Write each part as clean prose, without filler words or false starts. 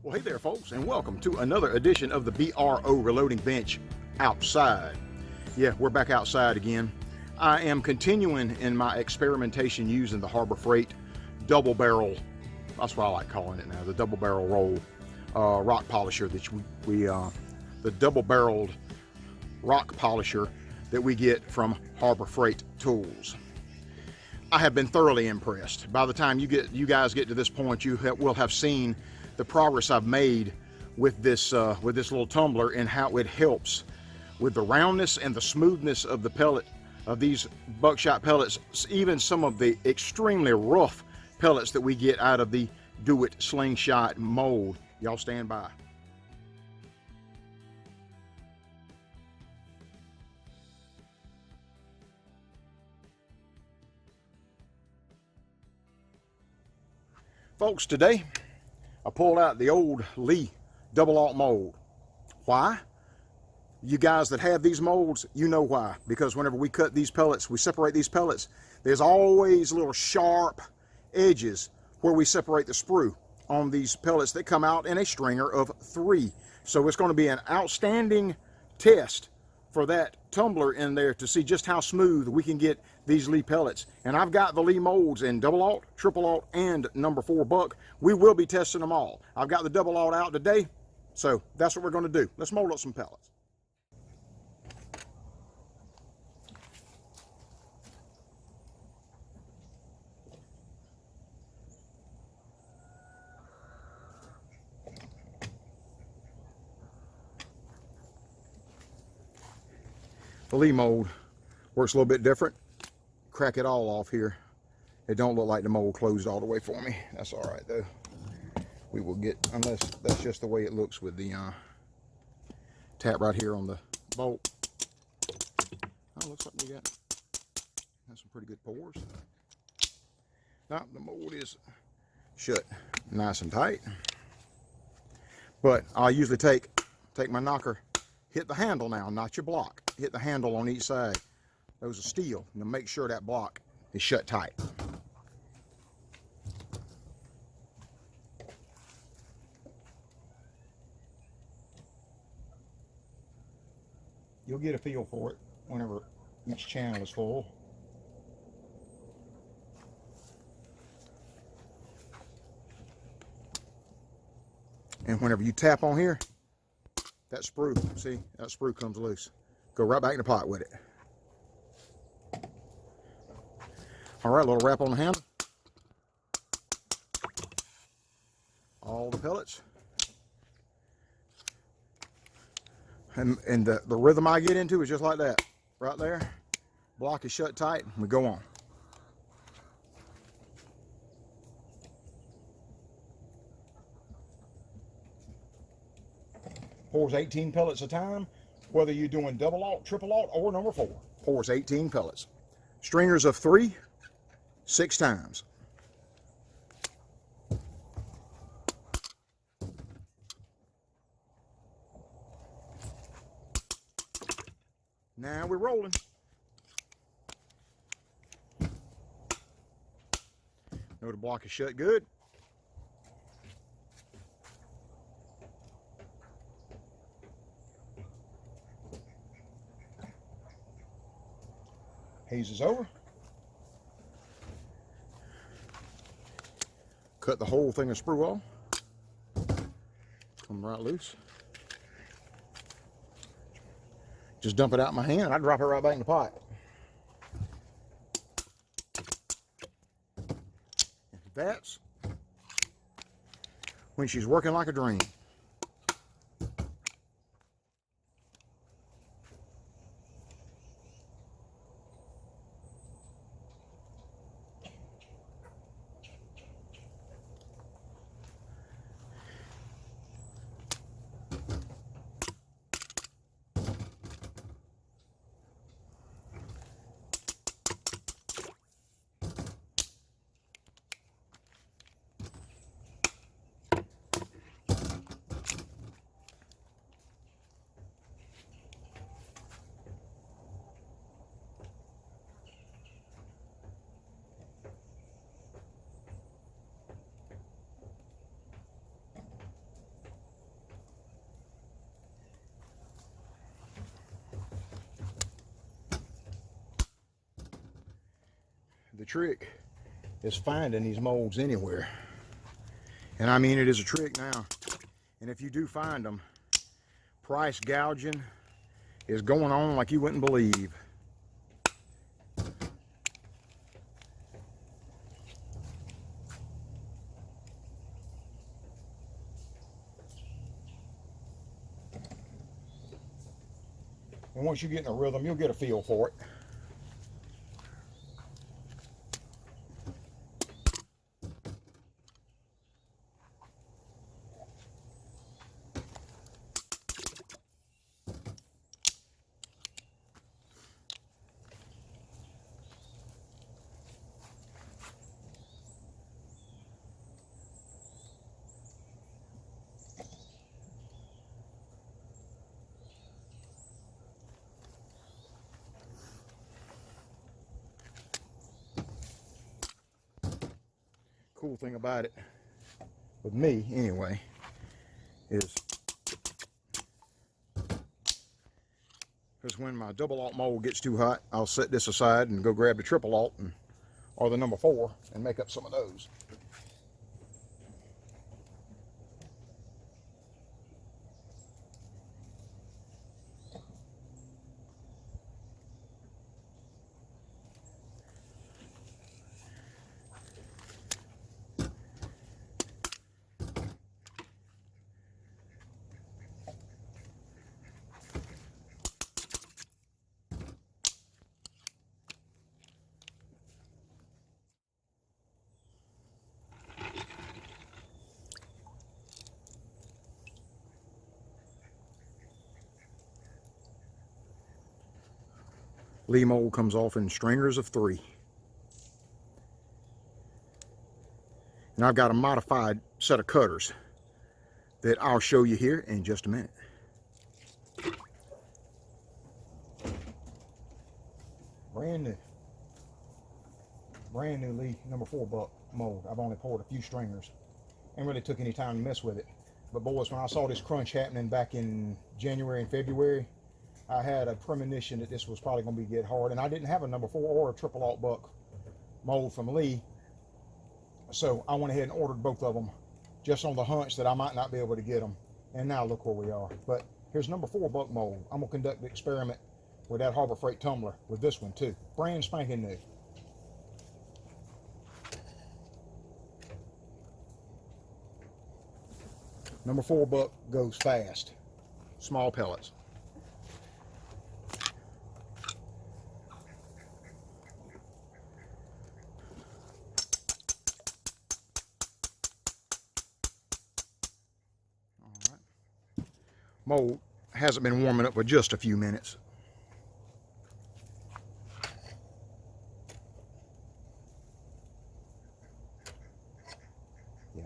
Well, hey there, folks, and welcome to another edition of the BRO Reloading Bench outside. Yeah, we're back outside again. I am continuing in my experimentation using the Harbor Freight double barrel, that's what I like calling it now, the double barrel roll rock polisher that the double barreled rock polisher that we get from Harbor Freight Tools. I have been thoroughly impressed. By the time you guys get to this point, you will have seen the progress I've made with this little tumbler and how it helps with the roundness and the smoothness of the pellet of these buckshot pellets, even some of the extremely rough pellets that we get out of the Do It slingshot mold. Y'all stand by. Folks, today I pulled out the old Lee double aught mold. Why? You guys that have these molds, you know why. Because whenever we cut these pellets, we separate these pellets, there's always little sharp edges where we separate the sprue on these pellets that come out in a stringer of 3. So it's going to be an outstanding test for that tumbler in there to see just how smooth we can get these Lee pellets. And I've got the Lee molds in double aught, triple aught, and number 4 buck. We will be testing them all. I've got the double aught out today, so that's what we're going to do. Let's mold up some pellets. The Lee mold works a little bit different. Crack it all off here. It don't look like the mold closed all the way for me. That's all right though. We will get, unless that's just the way it looks with the tap right here on the bolt. Oh, looks like we got some pretty good pores. Now the mold is shut nice and tight. But I usually take my knocker, hit the handle now, not your block. Hit the handle on each side. Those are steel. Now make sure that block is shut tight. You'll get a feel for it whenever each channel is full. And whenever you tap on here, that sprue, see, that sprue comes loose. Go right back in the pot with it. All right, a little wrap on the handle. All the pellets. And the rhythm I get into is just like that. Right there. Block is shut tight. And we go on. Pours 18 pellets a time, whether you're doing double aught, triple aught, or number 4. Pours 18 pellets. Stringers of 3, 6 times. Now we're rolling. Know the block is shut good. Haze is over. Cut the whole thing of sprue off. Come right loose. Just dump it out in my hand and I drop it right back in the pot. That's when she's working like a dream. The trick is finding these molds anywhere. And I mean, it is a trick now. And if you do find them, price gouging is going on like you wouldn't believe. And once you get in a rhythm, you'll get a feel for it. Cool thing about it, with me anyway, is because when my double alt mold gets too hot, I'll set this aside and go grab the triple alt or the number 4 and make up some of those. Lee mold comes off in stringers of 3. And I've got a modified set of cutters that I'll show you here in just a minute. Brand new Lee number 4 buck mold. I've only poured a few stringers and really took any time to mess with it. But boys, when I saw this crunch happening back in January and February, I had a premonition that this was probably going to get hard, and I didn't have a number 4 or a triple alt buck mold from Lee, so I went ahead and ordered both of them just on the hunch that I might not be able to get them. And now look where we are. But here's number 4 buck mold. I'm gonna conduct the experiment with that Harbor Freight tumbler with this one too, brand spanking new. Number 4 buck goes fast, small pellets. Mold hasn't been warming up for just a few minutes. Yeah,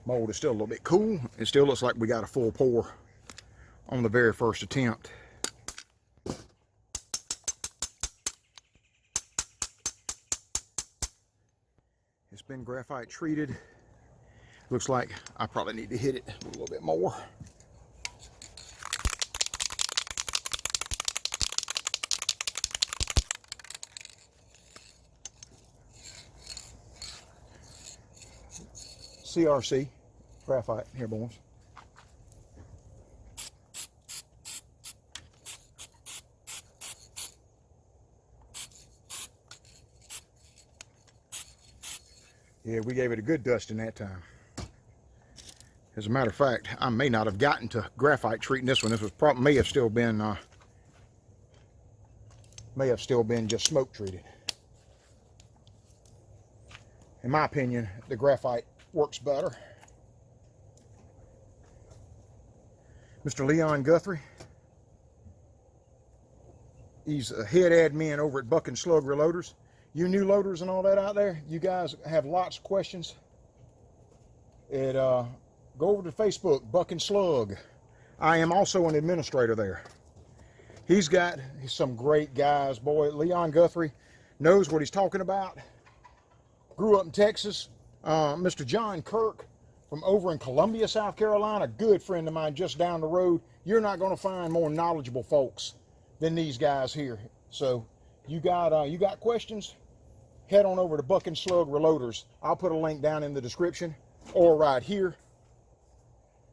mold is still a little bit cool. It still looks like we got a full pour on the very first attempt. It's been graphite treated. Looks like I probably need to hit it a little bit more. CRC graphite here, boys. Yeah, we gave it a good dusting that time. As a matter of fact, I may not have gotten to graphite treating this one. This was probably may have still been just smoke treated. In my opinion, the graphite works better. Mr. Leon Guthrie, he's a head admin over at Buck and Slug Reloaders. You new loaders and all that out there, you guys have lots of questions. Go over to Facebook, Buck and Slug. I am also an administrator there. He's got some great guys, boy. Leon Guthrie knows what he's talking about. Grew up in Texas. Mr. John Kirk from over in Columbia, South Carolina, good friend of mine just down the road. You're not going to find more knowledgeable folks than these guys here. So you got questions, head on over to Buck and Slug Reloaders. I'll put a link down in the description or right here.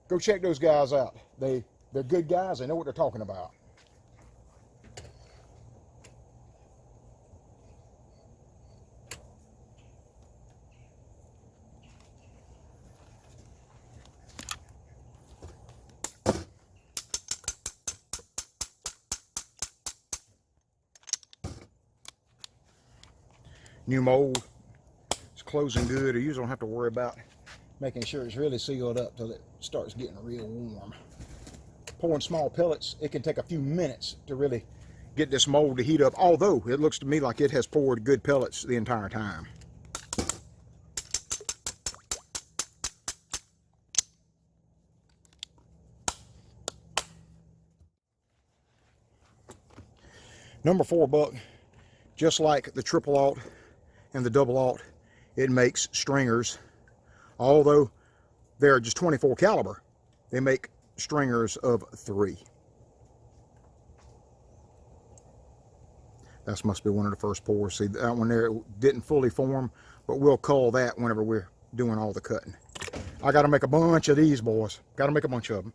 Go check those guys out. They're good guys. They know what they're talking about. New mold. It's closing good. You usually don't have to worry about making sure it's really sealed up till it starts getting real warm. Pouring small pellets, it can take a few minutes to really get this mold to heat up, although it looks to me like it has poured good pellets the entire time. Number 4 buck, just like the triple aught and the double aught, it makes stringers. Although they're just 24 caliber, they make stringers of 3. That must be one of the first pours. See, that one there didn't fully form, but we'll cull that whenever we're doing all the cutting. I got to make a bunch of these boys. Got to make a bunch of them.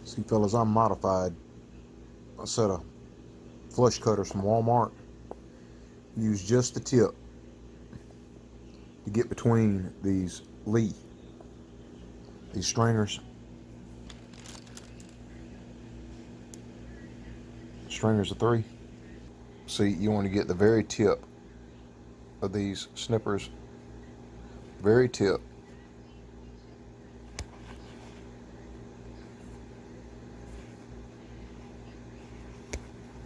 See, fellas, I modified a set of flush cutters from Walmart. Use just the tip to get between these stringers. Stringers of 3. See, you want to get the very tip of these snippers, very tip.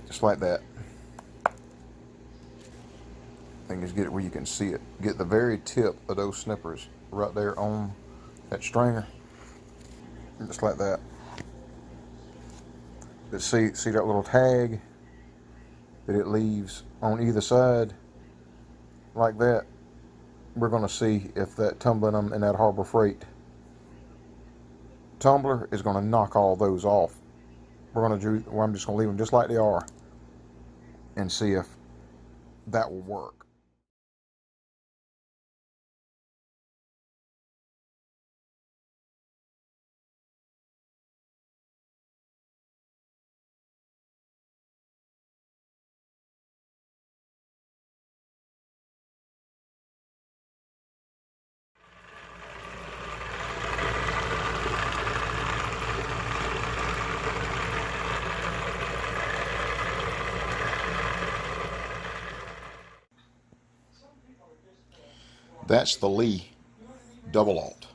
Just like that. I think just get it where you can see it. Get the very tip of those snippers right there on that stringer. Just like that. But see that little tag that it leaves on either side? Like that. We're going to see if that tumbling them in that Harbor Freight tumbler is going to knock all those off. I'm just going to leave them just like they are and see if that will work. That's the Lee double aught.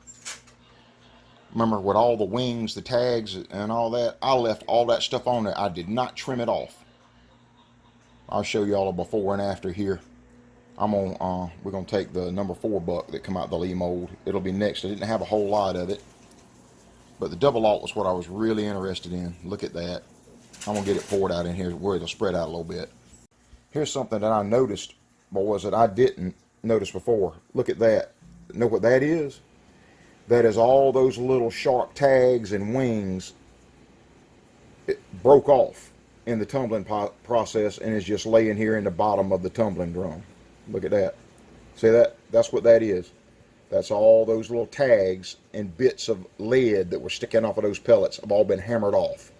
Remember, with all the wings, the tags, and all that, I left all that stuff on there. I did not trim it off. I'll show you all a before and after here. We're gonna take the number 4 buck that come out the Lee mold. It'll be next. I didn't have a whole lot of it, but the double aught was what I was really interested in. Look at that. I'm gonna get it poured out in here where it'll spread out a little bit. Here's something that I noticed, boys, that I didn't notice before. Look at that. Know what that is? That is all those little sharp tags and wings. It broke off in the tumbling process and is just laying here in the bottom of the tumbling drum. Look at that. See that? That's what that is. That's all those little tags and bits of lead that were sticking off of those pellets have all been hammered off.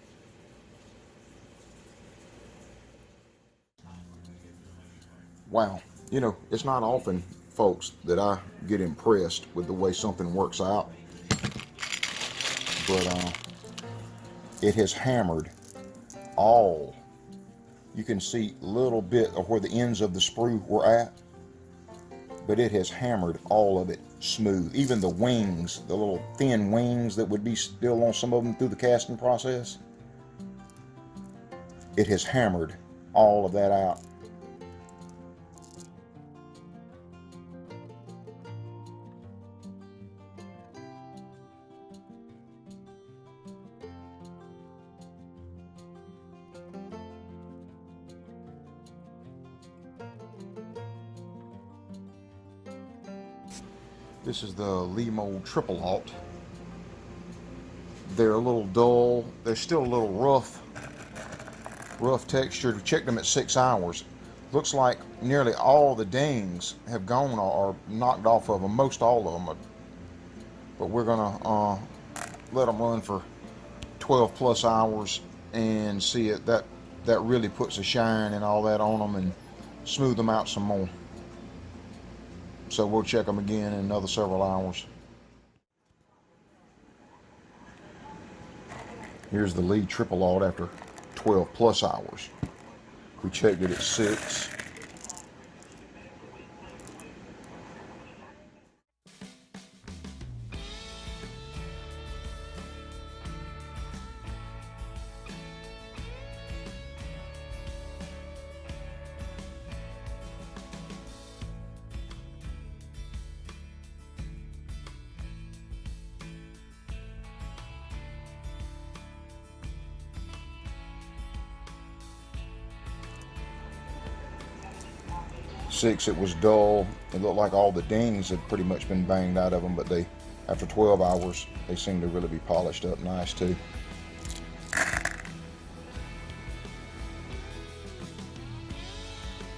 Wow. You know, it's not often, folks, that I get impressed with the way something works out. But it has hammered all. You can see a little bit of where the ends of the sprue were at, but it has hammered all of it smooth. Even the wings, the little thin wings that would be still on some of them through the casting process, it has hammered all of that out. This is the Lee mold triple aught. They're a little dull. They're still a little rough. rough textured. We checked them at 6 hours. Looks like nearly all the dings have gone or knocked off of them, most all of them. But we're gonna let them run for 12 plus hours and see it. That really puts a shine and all that on them and smooth them out some more. So we'll check them again in another several hours. Here's the lead triple aught after 12 plus hours. We checked it at 6. Six, it was dull. It looked like all the dings had pretty much been banged out of them, but after 12 hours, they seem to really be polished up nice too.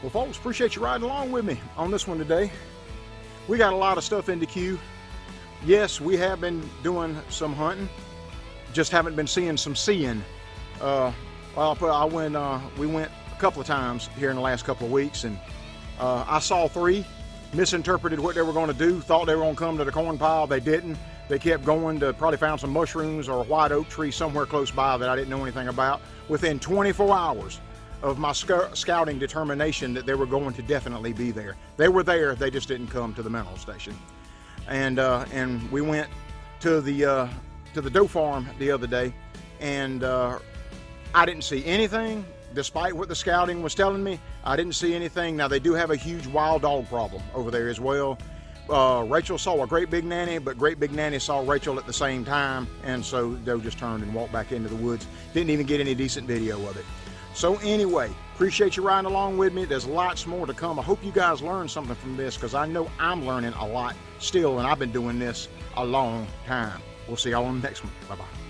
Well, folks, appreciate you riding along with me on this one today. We got a lot of stuff in the queue. Yes, we have been doing some hunting, just haven't been seeing some seeing. We went a couple of times here in the last couple of weeks, and I saw 3, misinterpreted what they were going to do, thought they were going to come to the corn pile. They didn't. They kept going to probably found some mushrooms or a white oak tree somewhere close by that I didn't know anything about. Within 24 hours of my scouting determination that they were going to definitely be there. They were there, they just didn't come to the mineral station. And we went to the doe farm the other day, and I didn't see anything. Despite what the scouting was telling me, I didn't see anything. Now, they do have a huge wild dog problem over there as well. Rachel saw a Great Big Nanny, but Great Big Nanny saw Rachel at the same time, and so Doe just turned and walked back into the woods. Didn't even get any decent video of it. So anyway, appreciate you riding along with me. There's lots more to come. I hope you guys learned something from this, because I know I'm learning a lot still, and I've been doing this a long time. We'll see y'all on the next one. Bye-bye.